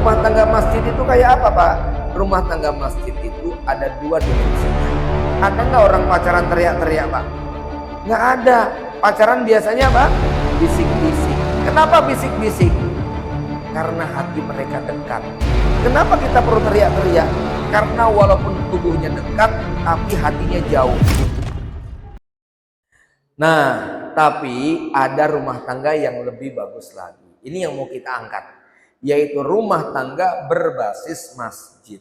Rumah tangga masjid itu kayak apa, Pak? Rumah tangga masjid itu ada dua dimensinya. Ada nggak orang pacaran teriak-teriak, Pak? Nggak ada. Pacaran biasanya apa? Bisik-bisik. Kenapa bisik-bisik? Karena hati mereka dekat. Kenapa kita perlu teriak-teriak? Karena walaupun tubuhnya dekat, tapi hatinya jauh. Nah, tapi ada rumah tangga yang lebih bagus lagi. Ini yang mau kita angkat, yaitu rumah tangga berbasis masjid.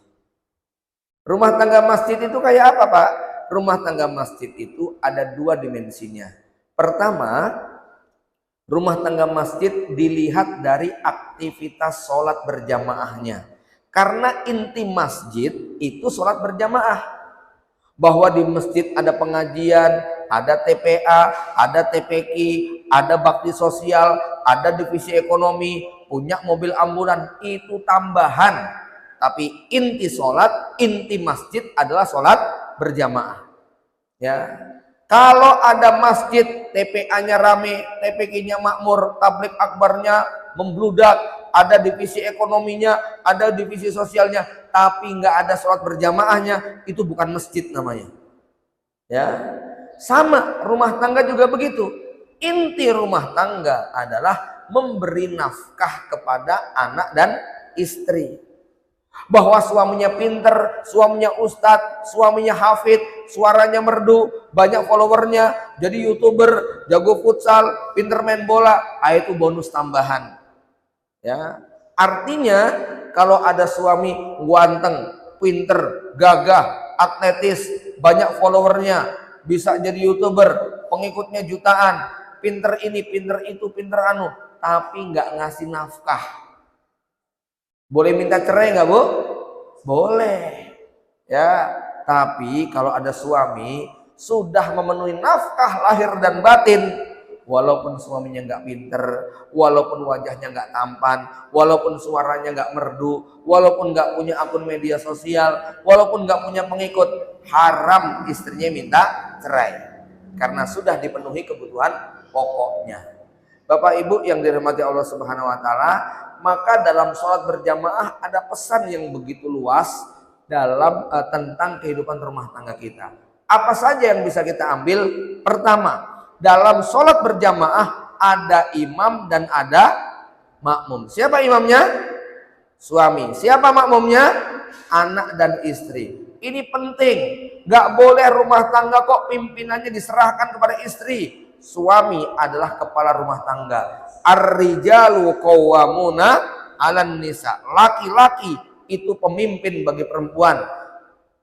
Rumah tangga masjid itu kayak apa, Pak? Rumah tangga masjid itu ada dua dimensinya. Pertama, rumah tangga masjid dilihat dari aktivitas sholat berjamaahnya. Karena inti masjid itu sholat berjamaah. Bahwa di masjid ada pengajian, ada TPA, ada TPQ, ada bakti sosial, ada divisi ekonomi, punya mobil ambulan, itu tambahan. Tapi inti sholat, inti masjid adalah sholat berjamaah. Ya, kalau ada masjid, TPA-nya rame, TPQ-nya makmur, tablik akbarnya membludak, ada divisi ekonominya, ada divisi sosialnya, tapi nggak ada sholat berjamaahnya, itu bukan masjid namanya. Ya, sama rumah tangga juga begitu. Inti rumah tangga adalah memberi nafkah kepada anak dan istri. Bahwa suaminya pinter, suaminya ustadz, suaminya hafid, suaranya merdu, banyak followernya, jadi youtuber, jago futsal, pinter main bola, itu bonus tambahan. Ya, artinya kalau ada suami ganteng, pinter, gagah, atletis, banyak followernya, bisa jadi youtuber, pengikutnya jutaan, pinter ini, pinter itu, pinter anu, tapi nggak ngasih nafkah. Boleh minta cerai nggak, Bu? Boleh. Ya, tapi kalau ada suami sudah memenuhi nafkah lahir dan batin, walaupun suaminya nggak pinter, walaupun wajahnya nggak tampan, walaupun suaranya nggak merdu, walaupun nggak punya akun media sosial, walaupun nggak punya pengikut, haram istrinya minta cerai karena sudah dipenuhi kebutuhan pokoknya. Bapak Ibu yang dirahmati Allah Subhanahu wa taala, maka dalam sholat berjamaah ada pesan yang begitu luas dalam tentang kehidupan rumah tangga kita. Apa saja yang bisa kita ambil? Pertama, dalam sholat berjamaah ada imam dan ada makmum. Siapa imamnya? Suami. Siapa makmumnya? Anak dan istri. Ini penting. Gak boleh rumah tangga kok pimpinannya diserahkan kepada istri. Suami adalah kepala rumah tangga. Ar-rijalu qawwamuna 'alan nisa. Laki-laki itu pemimpin bagi perempuan.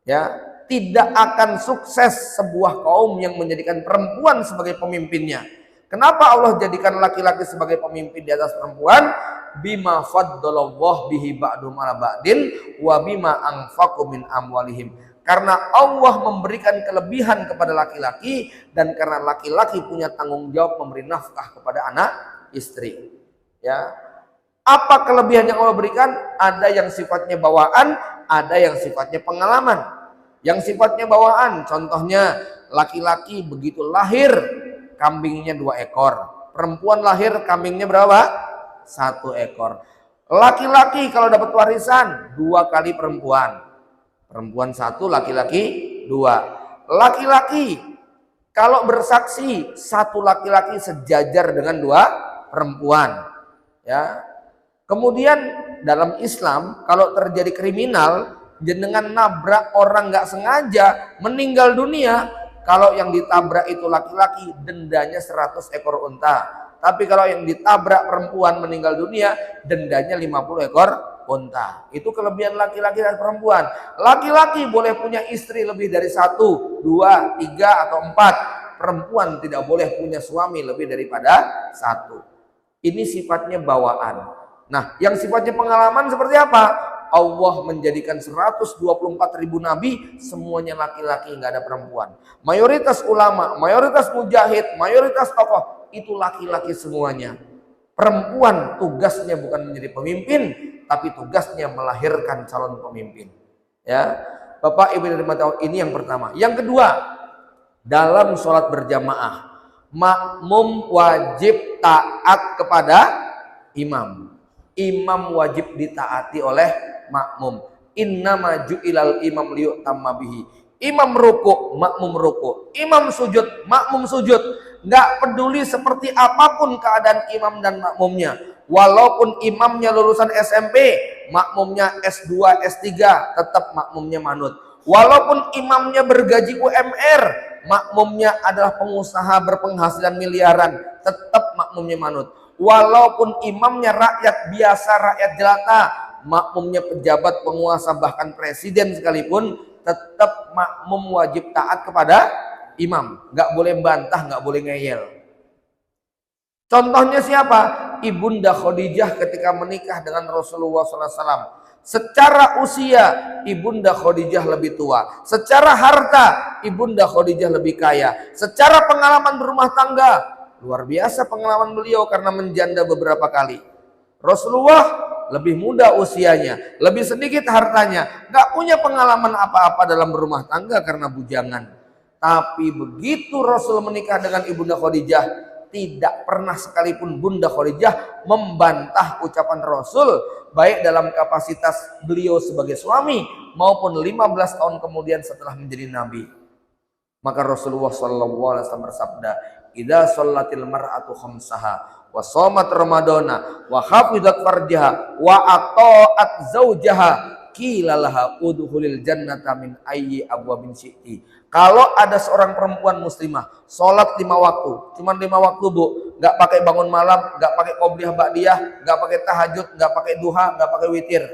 Ya, tidak akan sukses sebuah kaum yang menjadikan perempuan sebagai pemimpinnya. Kenapa Allah jadikan laki-laki sebagai pemimpin di atas perempuan? Bima faddalallahu bihi ba'dum ala ba'din wa bima anfaqu min amwalihim. Karena Allah memberikan kelebihan kepada laki-laki dan karena laki-laki punya tanggung jawab memberi nafkah kepada anak istri. Ya. Apa kelebihan yang Allah berikan? Ada yang sifatnya bawaan, ada yang sifatnya pengalaman. Yang sifatnya bawaan, contohnya laki-laki begitu lahir kambingnya 2 ekor, perempuan lahir kambingnya berapa? 1 ekor. Laki-laki kalau dapat warisan 2 kali perempuan, perempuan 1, laki-laki 2. Laki-laki kalau bersaksi 1 laki-laki sejajar dengan 2 perempuan. Ya. Kemudian dalam Islam kalau terjadi kriminal, jenengan nabrak orang nggak sengaja meninggal dunia, kalau yang ditabrak itu laki-laki dendanya 100 ekor unta. Tapi kalau yang ditabrak perempuan meninggal dunia, dendanya 50 ekor unta. Itu kelebihan laki-laki dan perempuan. Laki-laki boleh punya istri lebih dari 1, 2, 3 atau 4. Perempuan tidak boleh punya suami lebih daripada 1. Ini sifatnya bawaan. Nah, yang sifatnya pengalaman seperti apa? Allah menjadikan 124.000 nabi semuanya laki-laki, nggak ada perempuan. Mayoritas ulama, mayoritas mujahid, mayoritas tokoh itu laki-laki semuanya. Perempuan tugasnya bukan menjadi pemimpin, tapi tugasnya melahirkan calon pemimpin. Ya, Bapak Ibu dan Bapak, ini yang pertama. Yang kedua, dalam sholat berjamaah makmum wajib taat kepada imam. Imam wajib ditaati oleh makmum. Innama ju'ilal imam liyu'tamma bihi. Imam ruku, makmum ruku. Imam sujud, makmum sujud. Nggak peduli seperti apapun keadaan imam dan makmumnya. Walaupun imamnya lulusan SMP, makmumnya S2, S3, tetap makmumnya manut. Walaupun imamnya bergaji UMR, makmumnya adalah pengusaha berpenghasilan miliaran, tetap makmumnya manut. Walaupun imamnya rakyat biasa, rakyat jelata, makmumnya pejabat, penguasa, bahkan presiden sekalipun, tetap makmum wajib taat kepada imam. Nggak boleh bantah, nggak boleh ngeyel. Contohnya siapa? Ibunda Khadijah ketika menikah dengan Rasulullah SAW. Secara usia, Ibunda Khadijah lebih tua. Secara harta, Ibunda Khadijah lebih kaya. Secara pengalaman berumah tangga, luar biasa pengalaman beliau karena menjanda beberapa kali. Rasulullah lebih muda usianya, lebih sedikit hartanya, gak punya pengalaman apa-apa dalam berumah tangga karena bujangan. Tapi begitu Rasul menikah dengan Ibunda Khadijah, tidak pernah sekalipun Bunda Khadijah membantah ucapan Rasul, baik dalam kapasitas beliau sebagai suami maupun 15 tahun kemudian setelah menjadi nabi. Maka Rasulullah SAW bersabda, "Idza shallatil mar'atu khamsaha wa shamat ramadana wa hafizat farjaha wa ata'at zaujaha qila laha udkhulil jannata min ayyi abwabin syi'ti." Kalau ada seorang perempuan muslimah sholat 5 waktu, cuma 5 waktu bu, nggak pakai bangun malam, nggak pakai qobliyah ba'diyah, nggak pakai tahajud, nggak pakai duha, nggak pakai witir,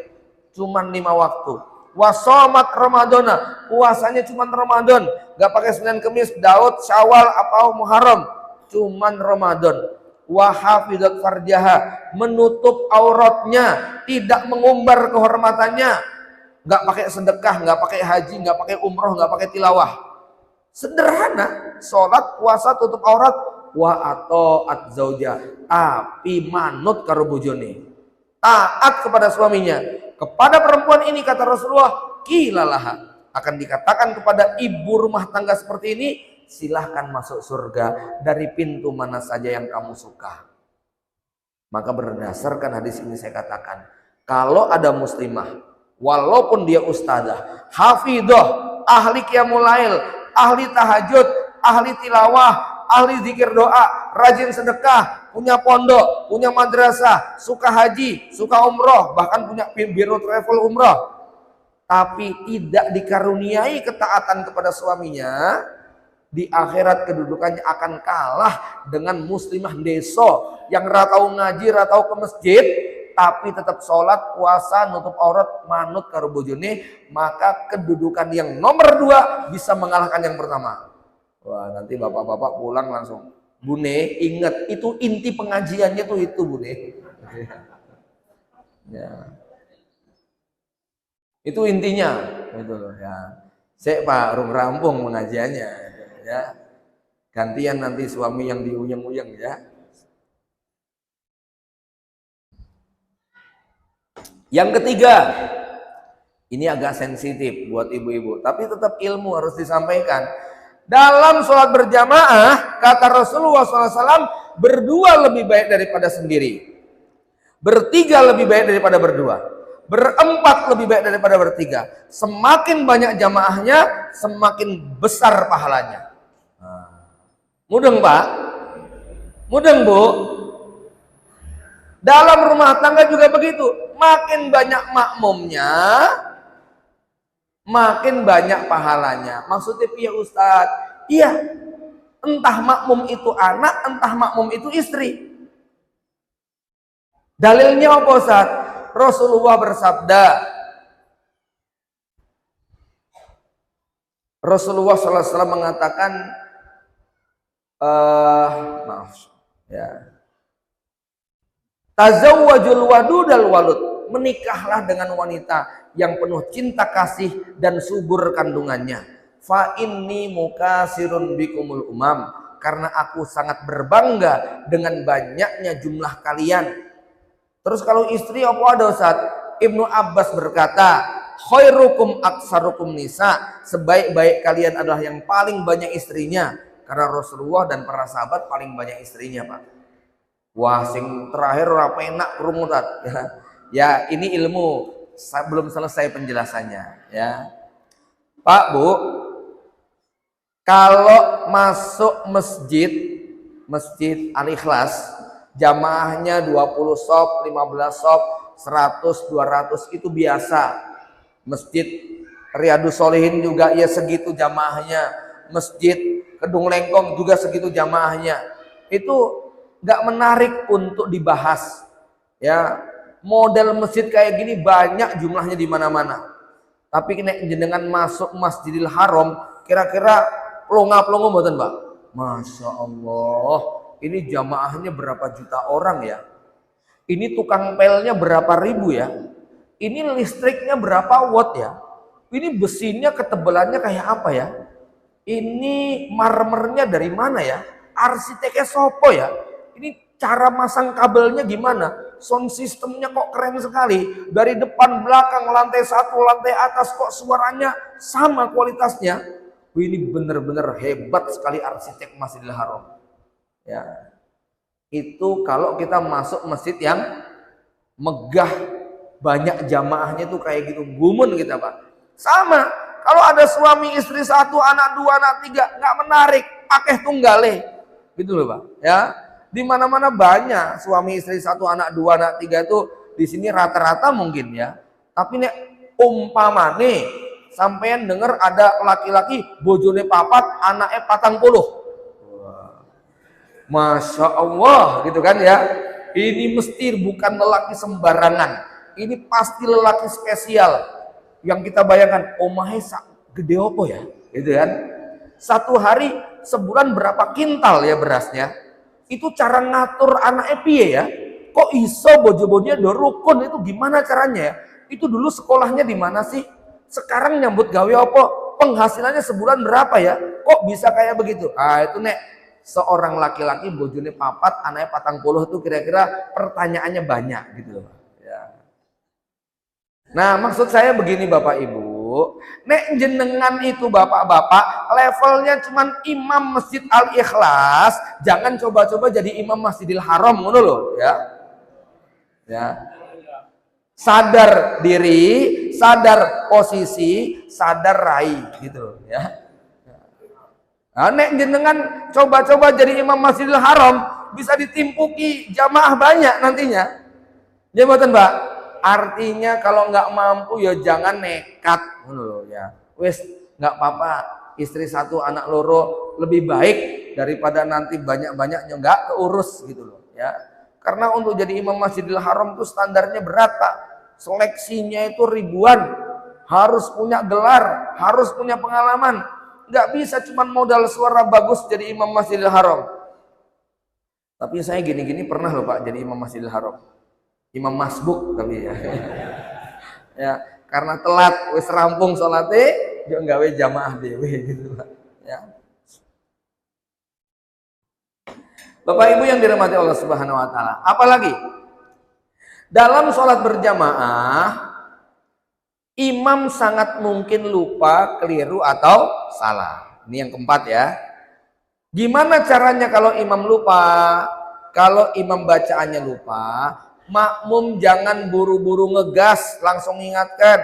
cuma 5 waktu. Wasomat Ramadana, puasanya cuma Ramadan, nggak pakai Senin Kemis, Daud, Syawal, atau Muharram, cuma Ramadan. Wahafizat farjaha, menutup auratnya, tidak mengumbar kehormatannya. Nggak pakai sedekah, nggak pakai haji, nggak pakai umroh, nggak pakai tilawah. Sederhana, sholat, puasa, tutup aurat, wa ata'at zauja, tapi manut karo bojone, taat kepada suaminya. Kepada perempuan ini kata Rasulullah, qilalaha, akan dikatakan kepada ibu rumah tangga seperti ini, silahkan masuk surga dari pintu mana saja yang kamu suka. Maka berdasarkan hadis ini saya katakan, kalau ada muslimah, walaupun dia ustazah, hafidhah, ahli qiyamul lail, ahli tahajud, ahli tilawah, ahli zikir doa, rajin sedekah, punya pondok, punya madrasah, suka haji, suka umroh, bahkan punya biro travel umroh, tapi tidak dikaruniai ketaatan kepada suaminya, di akhirat kedudukannya akan kalah dengan muslimah deso yang ratau ngaji, ratau ke masjid, tapi tetap sholat, puasa, nutup aurat, manut karo bojone, maka kedudukan yang nomor 2 bisa mengalahkan yang pertama. Wah, nanti bapak-bapak pulang langsung, Bune, ingat itu inti pengajiannya tuh itu Bune. Ya. Itu intinya, itu loh ya. Saya Pak rung rampung pengajiannya, ya. Gantian nanti suami yang diuyeng-uyeng ya. Yang ketiga, ini agak sensitif buat ibu-ibu, tapi tetap ilmu harus disampaikan. Dalam sholat berjamaah, kata Rasulullah SAW, berdua lebih baik daripada sendiri, bertiga lebih baik daripada berdua, berempat lebih baik daripada bertiga. Semakin banyak jamaahnya, semakin besar pahalanya. Mudeng Pak? Mudeng Bu? Dalam rumah tangga juga begitu. Makin banyak makmumnya, makin banyak pahalanya. Maksudnya ya Ustadz? Iya, entah makmum itu anak, entah makmum itu istri. Dalilnya apa Ustadz? Rasulullah bersabda, Rasulullah SAW mengatakan, maaf ya, tazawwajul wadudal walud, menikahlah dengan wanita yang penuh cinta kasih dan subur kandungannya. Fa inni mukasirun bikumul umam, karena aku sangat berbangga dengan banyaknya jumlah kalian. Terus kalau istri apa ada Ustaz? Ibnu Abbas berkata, khairukum aksarukum nisa, sebaik-baik kalian adalah yang paling banyak istrinya, karena Rasulullah dan para sahabat paling banyak istrinya Pak. Wah, sing terakhir ora penak krungu tat. Ya, ini ilmu belum selesai penjelasannya ya. Pak, Bu, kalau masuk masjid Al-Ikhlas, jamaahnya 20 sop, 15 sop, 100, 200 itu biasa. Masjid Riyadus Sholihin juga ya segitu jamaahnya. Masjid Kedung Lengkong juga segitu jamaahnya. Itu nggak menarik untuk dibahas. Ya, model masjid kayak gini banyak jumlahnya di mana-mana. Tapi nek jenengan masuk Masjidil Haram, kira-kira plonga-plongo mboten, Mbak? Masya Allah, ini jamaahnya berapa juta orang ya? Ini tukang pelnya berapa ribu ya? Ini listriknya berapa watt ya? Ini besinya ketebalannya kayak apa ya? Ini marmernya dari mana ya? Arsiteknya sopo ya? Ini cara masang kabelnya gimana? Sound systemnya kok keren sekali. Dari depan, belakang, lantai 1, lantai atas kok suaranya sama kualitasnya. Ini benar-benar hebat sekali arsitek Masjidil Haram. Ya, itu kalau kita masuk masjid yang megah, banyak jamaahnya tuh kayak gitu, gumun kita Pak. Sama, kalau ada suami istri 1, anak 2, anak 3, nggak menarik, akeh tunggale, gitu loh Pak. Ya, di mana-mana banyak suami istri 1, anak 2, anak 3 itu di sini rata-rata mungkin ya. Tapi nek umpamane sampean dengar ada laki-laki bojone papat, anaknya 40. Masya Allah gitu kan ya. Ini mesti bukan lelaki sembarangan. Ini pasti lelaki spesial. Yang kita bayangkan, omahe gede apa ya? Gitu kan. Satu hari sebulan berapa kintal ya berasnya. Itu cara ngatur anaknya piye ya. Kok iso bojo-bojonya do rukun, itu gimana caranya ya? Itu dulu sekolahnya di mana sih? Sekarang nyambut gawe apa? Penghasilannya sebulan berapa ya? Kok bisa kayak begitu? Ah, itu nek seorang laki-laki bojone papat, anaknya 40 itu kira-kira pertanyaannya banyak gitu loh. Ya. Nah, maksud saya begini Bapak Ibu, nek jenengan itu bapak-bapak levelnya cuman imam Masjid Al-Ikhlas, jangan coba-coba jadi imam Masjidil Haram ngono loh, ya. Ya. Sadar diri, sadar posisi, sadar raih gitu ya. Nah, nek jenengan coba-coba jadi imam Masjidil Haram bisa ditimpuki jamaah banyak nantinya. Ya betul Mbak. Artinya kalau nggak mampu ya jangan nekat, loh ya. Wes nggak apa-apa, istri 1 anak loro lebih baik daripada nanti banyak-banyaknya nggak keurus gitu loh ya. Karena untuk jadi imam Masjidil Haram itu standarnya berat Pak. Seleksinya itu ribuan, harus punya gelar, harus punya pengalaman. Nggak bisa cuma modal suara bagus jadi imam Masjidil Haram. Tapi saya gini-gini pernah loh Pak jadi imam Masjidil Haram. Imam masbuk tapi ya. Ya, karena telat wis rampung salate yo nggawe jamaah dhewe gitu Pak. Ya. Bapak Ibu yang dirahmati Allah Subhanahu wa taala. Apalagi dalam sholat berjamaah imam sangat mungkin lupa, keliru atau salah. Ini yang keempat ya. Gimana caranya kalau imam lupa? Kalau imam bacaannya lupa, makmum jangan buru-buru ngegas, langsung ingatkan.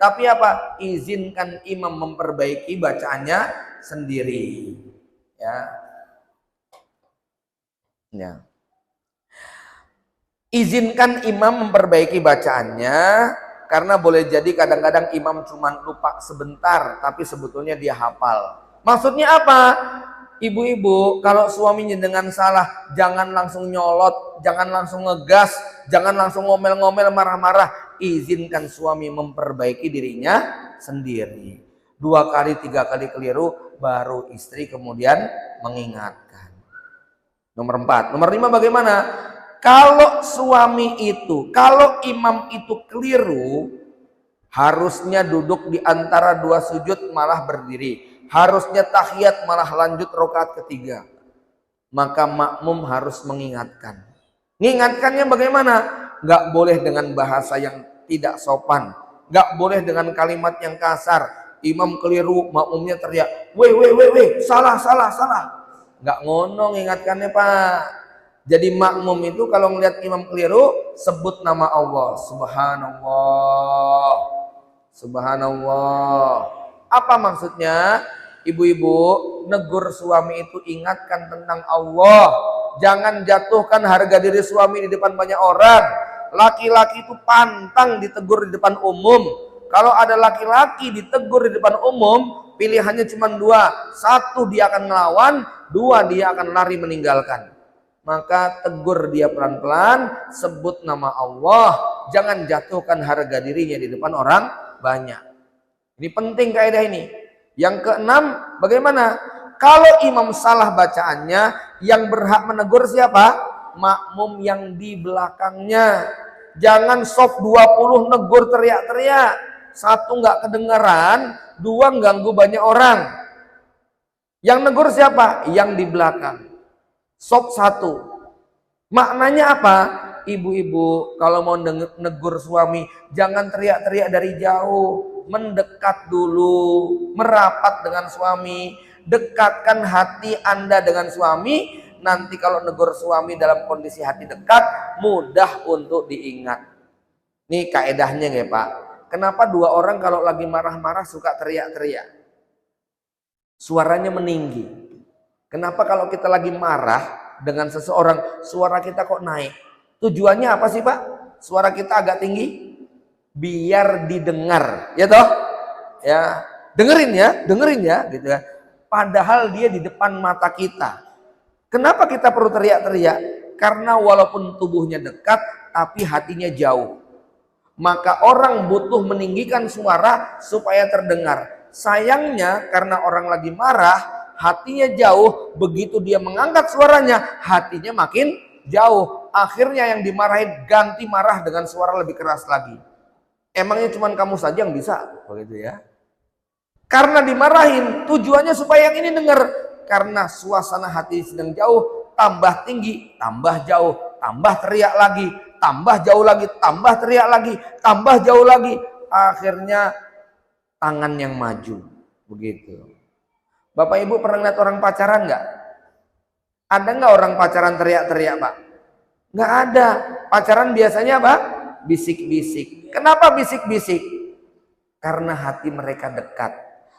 Tapi apa? Izinkan imam memperbaiki bacaannya sendiri. Ya. Ya. Izinkan imam memperbaiki bacaannya. Karena boleh jadi kadang-kadang imam cuma lupa sebentar, tapi sebetulnya dia hafal. Maksudnya apa? Ibu-ibu, kalau suaminya dengan salah, jangan langsung nyolot, jangan langsung ngegas, jangan langsung ngomel-ngomel, marah-marah. Izinkan suami memperbaiki dirinya sendiri. 2 kali, 3 kali keliru, baru istri kemudian mengingatkan. Nomor 4. Nomor 5 bagaimana? Kalau suami itu, kalau imam itu keliru, harusnya duduk di antara 2 sujud malah berdiri. Harusnya tahiyat malah lanjut rakaat ketiga. Maka makmum harus mengingatkan. Mengingatkannya bagaimana? Gak boleh dengan bahasa yang tidak sopan. Gak boleh dengan kalimat yang kasar. Imam keliru, makmumnya teriak, weh, salah. Gak ngono mengingatkannya Pak. Jadi makmum itu kalau melihat imam keliru, sebut nama Allah. Subhanallah. Subhanallah. Apa maksudnya? Ibu-ibu, negur suami itu ingatkan tentang Allah. Jangan jatuhkan harga diri suami di depan banyak orang. Laki-laki itu pantang ditegur di depan umum. Kalau ada laki-laki ditegur di depan umum, pilihannya cuma dua. Satu, dia akan melawan. Dua, dia akan lari meninggalkan. Maka tegur dia pelan-pelan, sebut nama Allah. Jangan jatuhkan harga dirinya di depan orang banyak. Ini penting kaidah ini. Yang keenam, bagaimana? Kalau imam salah bacaannya, yang berhak menegur siapa? Makmum yang di belakangnya. Jangan soft 20 negur teriak-teriak. Satu nggak kedengaran, dua ganggu banyak orang. Yang negur siapa? Yang di belakang. Soft 1. Maknanya apa? Ibu-ibu kalau mau negur suami, jangan teriak-teriak dari jauh. Mendekat dulu, merapat dengan suami, dekatkan hati Anda dengan suami. Nanti kalau negur suami dalam kondisi hati dekat, mudah untuk diingat. Ini kaedahnya ya Pak. Kenapa dua orang kalau lagi marah-marah suka teriak-teriak? Suaranya meninggi. Kenapa kalau kita lagi marah dengan seseorang, suara kita kok naik? Tujuannya apa sih Pak? Suara kita agak tinggi? Biar didengar, ya toh? Ya, dengerin ya, gitu ya. Padahal dia di depan mata kita. Kenapa kita perlu teriak-teriak? Karena walaupun tubuhnya dekat, tapi hatinya jauh. Maka orang butuh meninggikan suara supaya terdengar. Sayangnya karena orang lagi marah, hatinya jauh. Begitu dia mengangkat suaranya, hatinya makin jauh. Akhirnya yang dimarahin ganti marah dengan suara lebih keras lagi. Emangnya cuma kamu saja yang bisa, begitu ya? Karena dimarahin, tujuannya supaya yang ini dengar. Karena suasana hati sedang jauh, tambah tinggi, tambah jauh, tambah teriak lagi, tambah jauh lagi, tambah teriak lagi, tambah jauh lagi. Akhirnya tangan yang maju, begitu. Bapak Ibu pernah lihat orang pacaran nggak? Ada nggak orang pacaran teriak-teriak Pak? Nggak ada. Pacaran biasanya apa? Bisik-bisik. Kenapa bisik-bisik? Karena hati mereka dekat.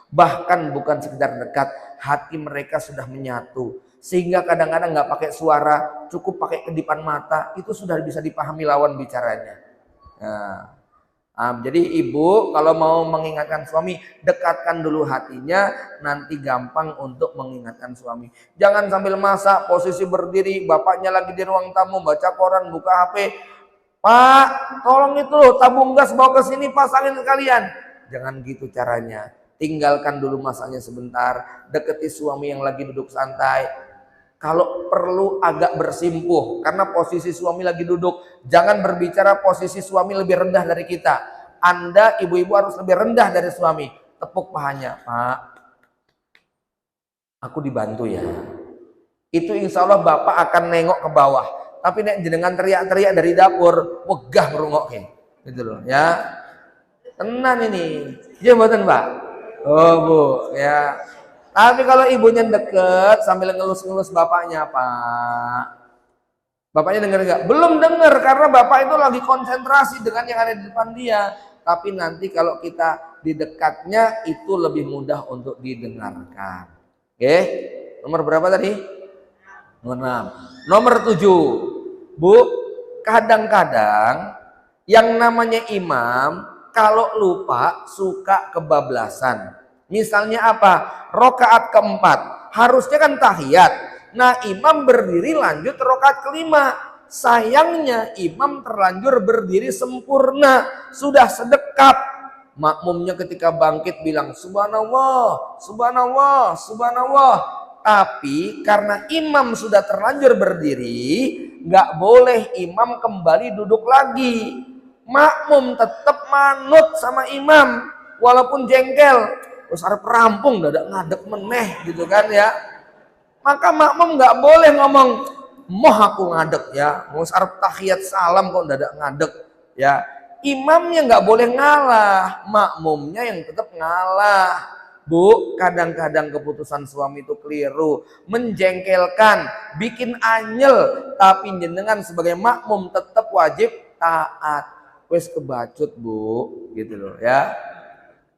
Bahkan bukan sekedar dekat, hati mereka sudah menyatu. Sehingga kadang-kadang nggak pakai suara, cukup pakai kedipan mata, itu sudah bisa dipahami lawan bicaranya. Jadi ibu kalau mau mengingatkan suami, dekatkan dulu hatinya, nanti gampang untuk mengingatkan suami. Jangan sambil masak, posisi berdiri, bapaknya lagi di ruang tamu, baca koran, buka HP. Pak, tolong itu tabung gas bawa ke sini, pasangin sekalian. Jangan gitu caranya. Tinggalkan dulu masaknya sebentar, deketi suami yang lagi duduk santai. Kalau perlu agak bersimpuh, karena posisi suami lagi duduk. Jangan berbicara posisi suami lebih rendah dari kita. Anda, ibu-ibu harus lebih rendah dari suami. Tepuk pahanya, Pak. Aku dibantu ya. Itu insya Allah Bapak akan nengok ke bawah. Tapi nek jenengan teriak-teriak dari dapur, wegah ngrungokke. Gitu loh, ya. Tenan ini. Ya mboten, Pak? Oh, Bu, ya. Tapi kalau ibunya deket sambil ngelus-ngelus bapaknya, Pak. Bapaknya dengar enggak? Belum dengar karena bapak itu lagi konsentrasi dengan yang ada di depan dia. Tapi nanti kalau kita di dekatnya itu lebih mudah untuk didengarkan. Oke? Nomor berapa tadi? Nomor 6. Nomor 7. Bu, kadang-kadang yang namanya imam kalau lupa suka kebablasan. Misalnya apa? Rokaat keempat. Harusnya kan tahiyat. Nah, imam berdiri lanjut rokaat kelima. Sayangnya imam terlanjur berdiri sempurna. Sudah sedekap. Makmumnya ketika bangkit bilang subhanallah, subhanallah, subhanallah. Tapi karena imam sudah terlanjur berdiri, nggak boleh imam kembali duduk lagi. Makmum tetap manut sama imam, walaupun jengkel. Terus harus rampung, dadak ngadek meneh gitu kan ya. Maka makmum nggak boleh ngomong, moh aku ngadek ya. Mau harus tahiyat salam kok dadak ngadek ya. Imamnya nggak boleh ngalah, makmumnya yang tetap ngalah. Bu, kadang-kadang keputusan suami itu keliru, menjengkelkan, bikin anyel, tapi jenengan sebagai makmum tetap wajib taat. Wes kebacut, Bu, gitu loh ya.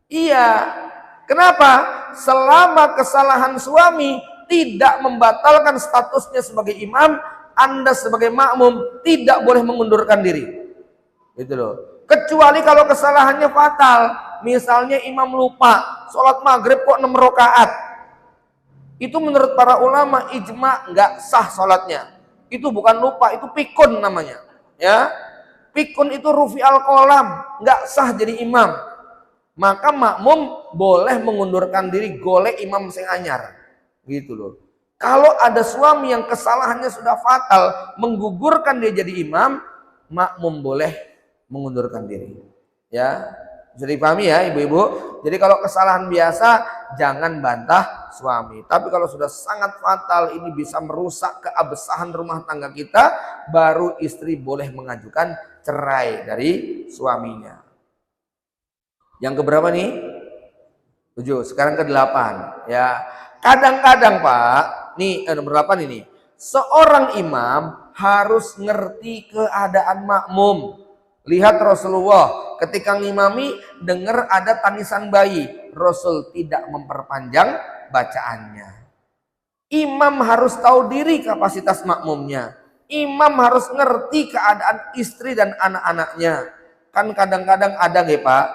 Iya. Kenapa? Selama kesalahan suami tidak membatalkan statusnya sebagai imam, Anda sebagai makmum tidak boleh mengundurkan diri. Gitu loh. Kecuali kalau kesalahannya fatal. Misalnya imam lupa sholat maghrib kok 6 rakaat. Itu menurut para ulama ijma nggak sah sholatnya. Itu bukan lupa, itu pikun namanya. Ya, pikun itu rufi al kolam, nggak sah jadi imam. Maka makmum boleh mengundurkan diri golek imam sing anyar. Gitu loh. Kalau ada suami yang kesalahannya sudah fatal, menggugurkan dia jadi imam, makmum boleh mengundurkan diri. Ya, bisa dipahami ya ibu-ibu. Jadi kalau kesalahan biasa jangan bantah suami. Tapi kalau sudah sangat fatal, ini bisa merusak keabsahan rumah tangga kita, baru istri boleh mengajukan cerai dari suaminya. Yang keberapa nih? 7. Sekarang ke-8 ya. Kadang-kadang Pak, nih berapa ini? Seorang imam harus ngerti keadaan makmum. Lihat Rasulullah ketika ngimami dengar ada tangisan bayi, Rasul tidak memperpanjang bacaannya. Imam harus tahu diri kapasitas makmumnya. Imam harus ngerti keadaan istri dan anak-anaknya. Kan kadang-kadang ada nggih Pak,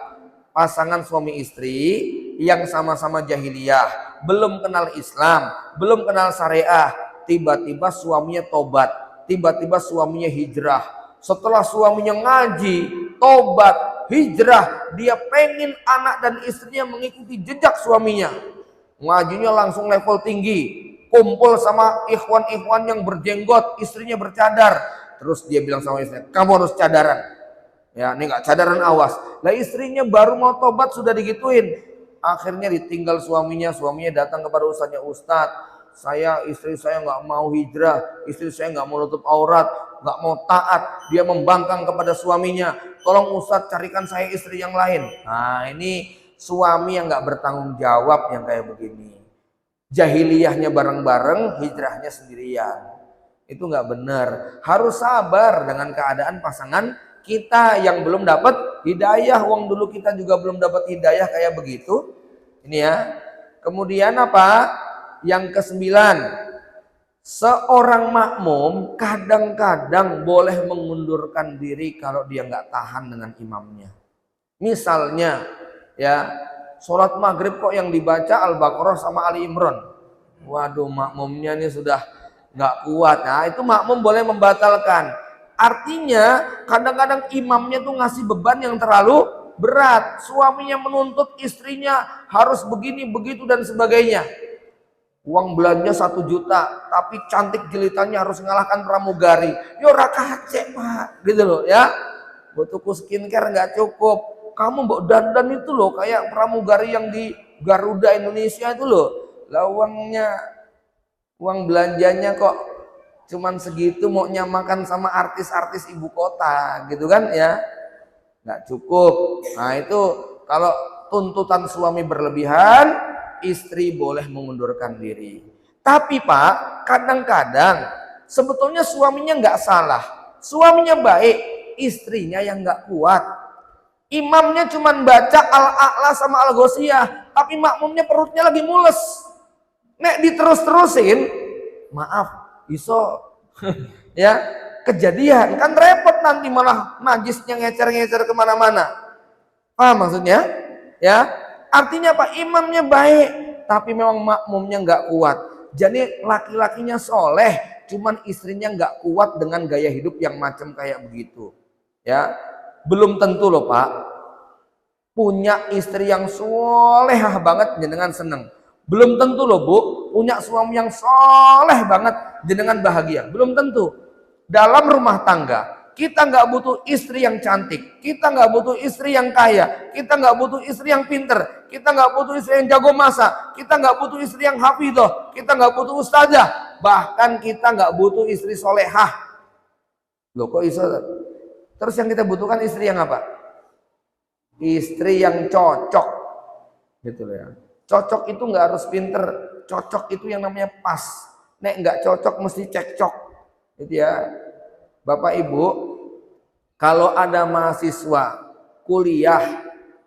pasangan suami istri yang sama-sama jahiliyah, belum kenal Islam, belum kenal syariah, tiba-tiba suaminya tobat, tiba-tiba suaminya hijrah. Setelah suaminya ngaji, tobat, hijrah, dia pengen anak dan istrinya mengikuti jejak suaminya. Ngajinya langsung level tinggi, kumpul sama ikhwan-ikhwan yang berjenggot, istrinya bercadar. Terus dia bilang sama istrinya, kamu harus cadaran. Ya, ini nggak cadaran, awas. Lah istrinya baru mau tobat sudah digituin. Akhirnya ditinggal suaminya datang kepada ustadznya, Ustadz, istri saya nggak mau hijrah, istri saya nggak mau nutup aurat, nggak mau taat, dia membangkang kepada suaminya. Tolong Ustadz carikan saya istri yang lain. Nah ini suami yang nggak bertanggung jawab yang kayak begini. Jahiliyahnya bareng-bareng, hijrahnya sendirian. Itu nggak benar. Harus sabar dengan keadaan pasangan kita yang belum dapat hidayah. Wong dulu kita juga belum dapat hidayah kayak begitu. Ini ya. Kemudian apa? Yang ke-9, seorang makmum kadang-kadang boleh mengundurkan diri kalau dia nggak tahan dengan imamnya. Misalnya ya, sholat maghrib kok yang dibaca Al-Baqarah sama Ali Imran. Waduh, makmumnya ini sudah nggak kuat. Nah itu makmum boleh membatalkan. Artinya kadang-kadang imamnya tuh ngasih beban yang terlalu berat. Suaminya menuntut istrinya harus begini, begitu dan sebagainya. Uang belanja 1 juta, tapi cantik jilitannya harus mengalahkan pramugari. Yo rakace Pak, gitu loh ya. Butuh skincare nggak cukup. Kamu mbok dandan itu loh kayak pramugari yang di Garuda Indonesia itu loh. Lah uang belanjanya kok cuman segitu, mau nyamakan sama artis-artis ibu kota gitu kan ya. Nggak cukup. Nah itu kalau tuntutan suami berlebihan, istri boleh mengundurkan diri. Tapi Pak, kadang-kadang sebetulnya suaminya nggak salah, suaminya baik, istrinya yang nggak kuat. Imamnya cuma baca Al-A'la sama Al-Ghoshiyah, tapi makmumnya perutnya lagi mules. Nek diterus-terusin, maaf, iso ya kejadian kan repot, nanti malah najisnya ngecer-ngecer kemana-mana. Paham maksudnya? Ya. Artinya Pak, imamnya baik, tapi memang makmumnya nggak kuat. Jadi laki-lakinya soleh, cuman istrinya nggak kuat dengan gaya hidup yang macam kayak begitu. Ya, belum tentu loh Pak. Punya istri yang solehah banget, jenengan seneng. Belum tentu loh Bu, punya suami yang soleh banget, jenengan bahagia. Belum tentu. Dalam rumah tangga, kita nggak butuh istri yang cantik, kita nggak butuh istri yang kaya, kita nggak butuh istri yang pinter, kita nggak butuh istri yang jago masak, kita nggak butuh istri yang hafidhoh, kita nggak butuh ustazah, bahkan kita nggak butuh istri solehah. Loh kok iso? Terus yang kita butuhkan istri yang apa? Istri yang cocok, gitu loh ya. Cocok itu nggak harus pinter, cocok itu yang namanya pas. Nek nggak cocok mesti cekcok, gitu ya. Bapak Ibu, kalau ada mahasiswa kuliah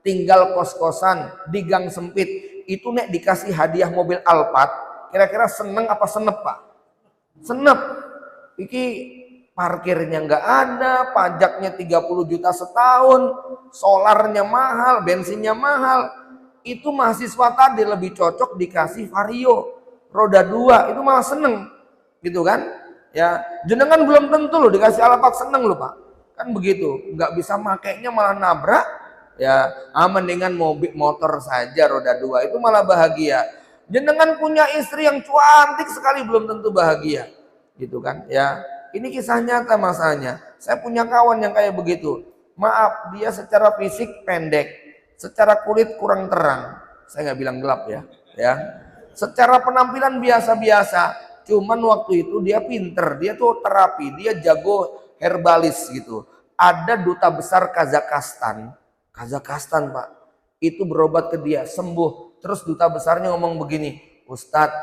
tinggal kos-kosan di gang sempit, itu nek dikasih hadiah mobil Alphard, kira-kira seneng apa senep Pak? Senep. Iki parkirnya nggak ada, pajaknya 30 juta setahun, solarnya mahal, bensinnya mahal. Itu mahasiswa tadi lebih cocok dikasih Vario roda 2, itu malah seneng, gitu kan? Ya, jenengan belum tentu loh dikasih Alphard seneng loh Pak, kan begitu. Nggak bisa makainya malah nabrak, ya. Mendingan mobil motor saja roda 2 itu malah bahagia. Jenengan punya istri yang cantik sekali belum tentu bahagia, gitu kan? Ya, ini kisah nyata masalahnya. Saya punya kawan yang kayak begitu. Maaf, dia secara fisik pendek, secara kulit kurang terang, saya nggak bilang gelap ya, ya. Secara penampilan biasa-biasa, cuman waktu itu dia pinter, dia tuh terapi, dia jago herbalis gitu. Ada duta besar Kazakhstan Pak, itu berobat ke dia, sembuh. Terus duta besarnya ngomong begini, Ustadz,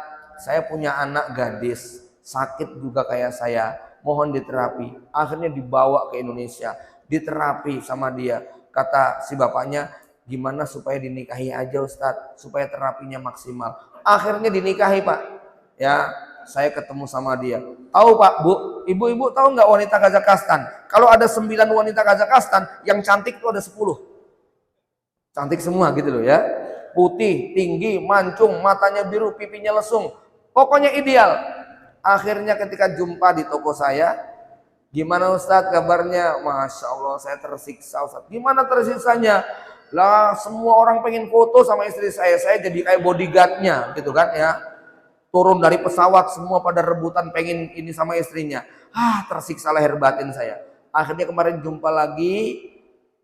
saya punya anak gadis, sakit juga kayak saya, mohon diterapi. Akhirnya dibawa ke Indonesia, diterapi sama dia. Kata si bapaknya, gimana supaya dinikahi aja Ustadz, supaya terapinya maksimal. Akhirnya dinikahi Pak. Ya, saya ketemu sama dia. Tahu Pak, Bu, ibu-ibu tahu nggak wanita Kazakhstan? Kalau ada 9 wanita Kazakhstan, yang cantik itu ada 10. Cantik semua gitu loh ya. Putih, tinggi, mancung, matanya biru, pipinya lesung. Pokoknya ideal. Akhirnya ketika jumpa di toko saya, gimana Ustadz kabarnya? Masya Allah saya tersiksa Ustadz. Gimana tersiksanya? Lah semua orang pengen foto sama istri saya jadi kayak bodyguardnya gitu kan ya. Turun dari pesawat semua pada rebutan pengen ini sama istrinya. Tersiksa leher batin saya. Akhirnya kemarin jumpa lagi,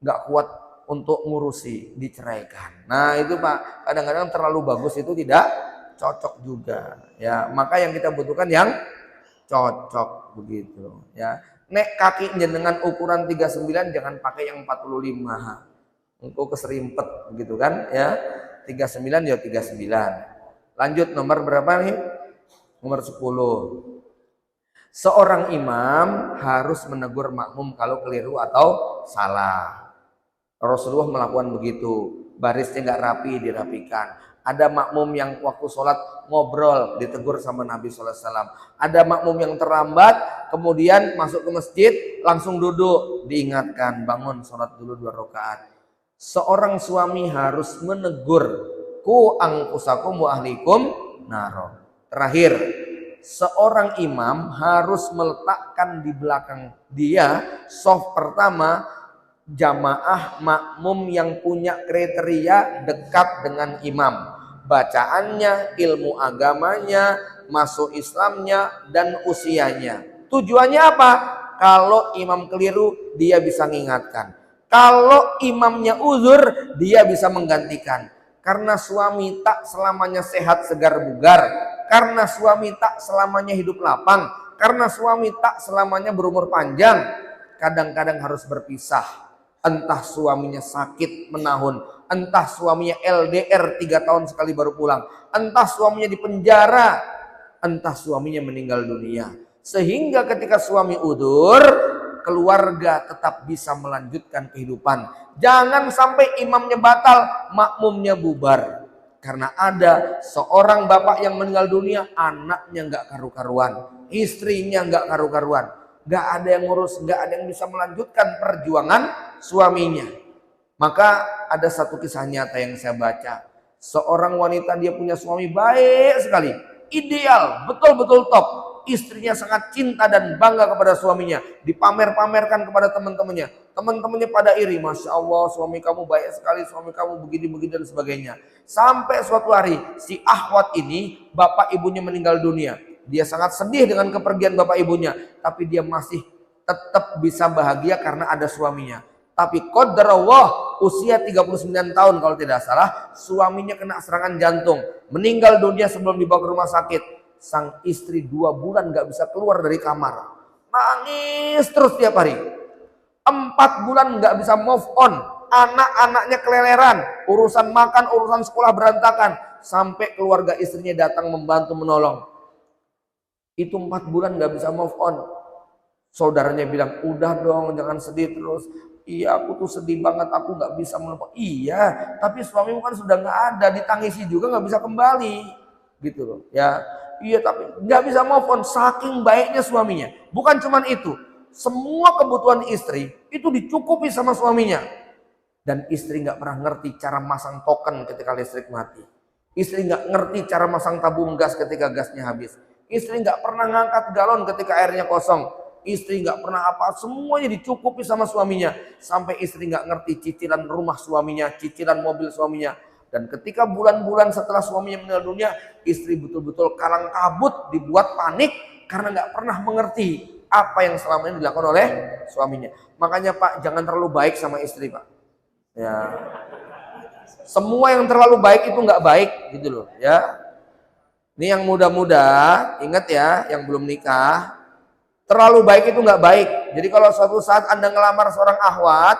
nggak kuat untuk ngurusi, diceraikan. Nah itu Pak, kadang-kadang terlalu bagus itu tidak cocok juga ya. Maka yang kita butuhkan yang cocok begitu ya. Nek kaki jenengan ukuran 39 jangan pakai yang 45. Engkau keserimpet begitu kan ya. 39 ya 39. Lanjut nomor berapa nih? Nomor 10. Seorang imam harus menegur makmum kalau keliru atau salah. Rasulullah melakukan begitu. Barisnya nggak rapi, dirapikan. Ada makmum yang waktu sholat ngobrol, ditegur sama Nabi SAW. Ada makmum yang terlambat, kemudian masuk ke masjid, langsung duduk, diingatkan, bangun sholat dulu 2 rakaat. Seorang suami harus menegur, ku angkusakum wa ahlikum naro. Terakhir, seorang imam harus meletakkan di belakang dia soft pertama jamaah makmum yang punya kriteria dekat dengan imam. Bacaannya, ilmu agamanya, masuk Islamnya, dan usianya. Tujuannya apa? Kalau imam keliru, dia bisa mengingatkan. Kalau imamnya uzur, dia bisa menggantikan. Karena suami tak selamanya sehat, segar, bugar. Karena suami tak selamanya hidup lapang. Karena suami tak selamanya berumur panjang. Kadang-kadang harus berpisah. Entah suaminya sakit menahun, entah suaminya LDR 3 tahun sekali baru pulang, entah suaminya di penjara, entah suaminya meninggal dunia. Sehingga ketika suami udur, keluarga tetap bisa melanjutkan kehidupan. Jangan sampai imamnya batal, makmumnya bubar. Karena ada seorang bapak yang meninggal dunia, anaknya nggak karu-karuan, istrinya nggak karu-karuan. Gak ada yang ngurus, gak ada yang bisa melanjutkan perjuangan suaminya. Maka ada satu kisah nyata yang saya baca. Seorang wanita, dia punya suami baik sekali, ideal, betul-betul top. Istrinya sangat cinta dan bangga kepada suaminya, dipamer-pamerkan kepada teman-temannya. Teman-temannya pada iri, Masya Allah suami kamu baik sekali, suami kamu begini-begini dan sebagainya. Sampai suatu hari si Ahwat ini, bapak ibunya meninggal dunia. Dia sangat sedih dengan kepergian bapak ibunya, tapi dia masih tetap bisa bahagia karena ada suaminya. Tapi qadarullah, usia 39 tahun kalau tidak salah, suaminya kena serangan jantung, meninggal dunia sebelum dibawa ke rumah sakit. Sang istri 2 bulan gak bisa keluar dari kamar, nangis terus tiap hari. 4 bulan gak bisa move on, anak-anaknya keleleran, urusan makan, urusan sekolah berantakan. sampai keluarga istrinya datang membantu menolong. Itu 4 bulan nggak bisa move on. Saudaranya bilang, udah dong jangan sedih terus. Iya aku tuh sedih banget, aku nggak bisa melupakan. Iya, tapi suamimu kan sudah nggak ada, ditangisi juga nggak bisa kembali, gitu loh. Ya, iya tapi nggak bisa move on, saking baiknya suaminya. Bukan cuman itu, semua kebutuhan istri itu dicukupi sama suaminya. Dan istri nggak pernah ngerti cara masang token ketika listrik mati. Istri nggak ngerti cara masang tabung gas ketika gasnya habis. Istri nggak pernah ngangkat galon ketika airnya kosong. Istri nggak pernah apa, semuanya dicukupi sama suaminya. Sampai istri nggak ngerti cicilan rumah suaminya, cicilan mobil suaminya. Dan ketika bulan-bulan setelah suaminya meninggal dunia, istri betul-betul kalang kabut, dibuat panik karena nggak pernah mengerti apa yang selama ini dilakukan oleh suaminya. Makanya Pak, jangan terlalu baik sama istri Pak. Ya, semua yang terlalu baik itu nggak baik gitu loh. Ya, ini yang muda-muda, ingat ya, yang belum nikah. Terlalu baik itu nggak baik. Jadi kalau suatu saat Anda ngelamar seorang akhwat,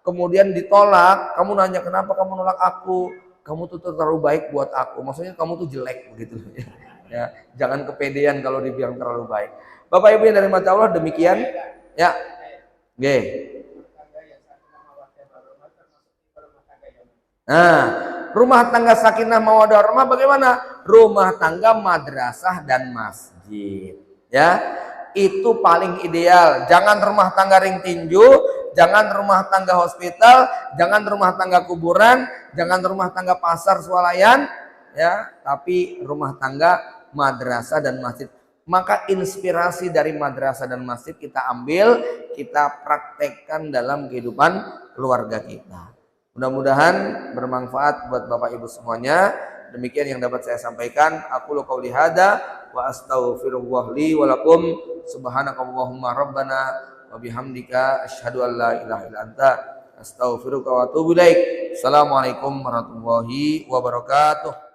kemudian ditolak, kamu nanya kenapa kamu nolak aku? Kamu tuh terlalu baik buat aku. Maksudnya kamu tuh jelek begitu. Ya, jangan kepedean kalau dibilang terlalu baik. Bapak Ibu yang dari mata Allah demikian. Ya, oke. Nah, rumah tangga sakinah mawaddah warahmah bagaimana? Rumah tangga madrasah dan masjid. Ya. Itu paling ideal. Jangan rumah tangga ring tinju, jangan rumah tangga hospital, jangan rumah tangga kuburan, jangan rumah tangga pasar swalayan, ya, tapi rumah tangga madrasah dan masjid. Maka inspirasi dari madrasah dan masjid kita ambil, kita praktekkan dalam kehidupan keluarga kita. Mudah-mudahan bermanfaat buat Bapak Ibu semuanya. Demikian yang dapat saya sampaikan. Aku qouli hada wa astaghfirullah li wa lakum. Subhanakallahumma rabbana wa bihamdika asyhadu an la ilaha illa anta astaghfiruka wa atubu ilaik. Assalamualaikum warahmatullahi wabarakatuh.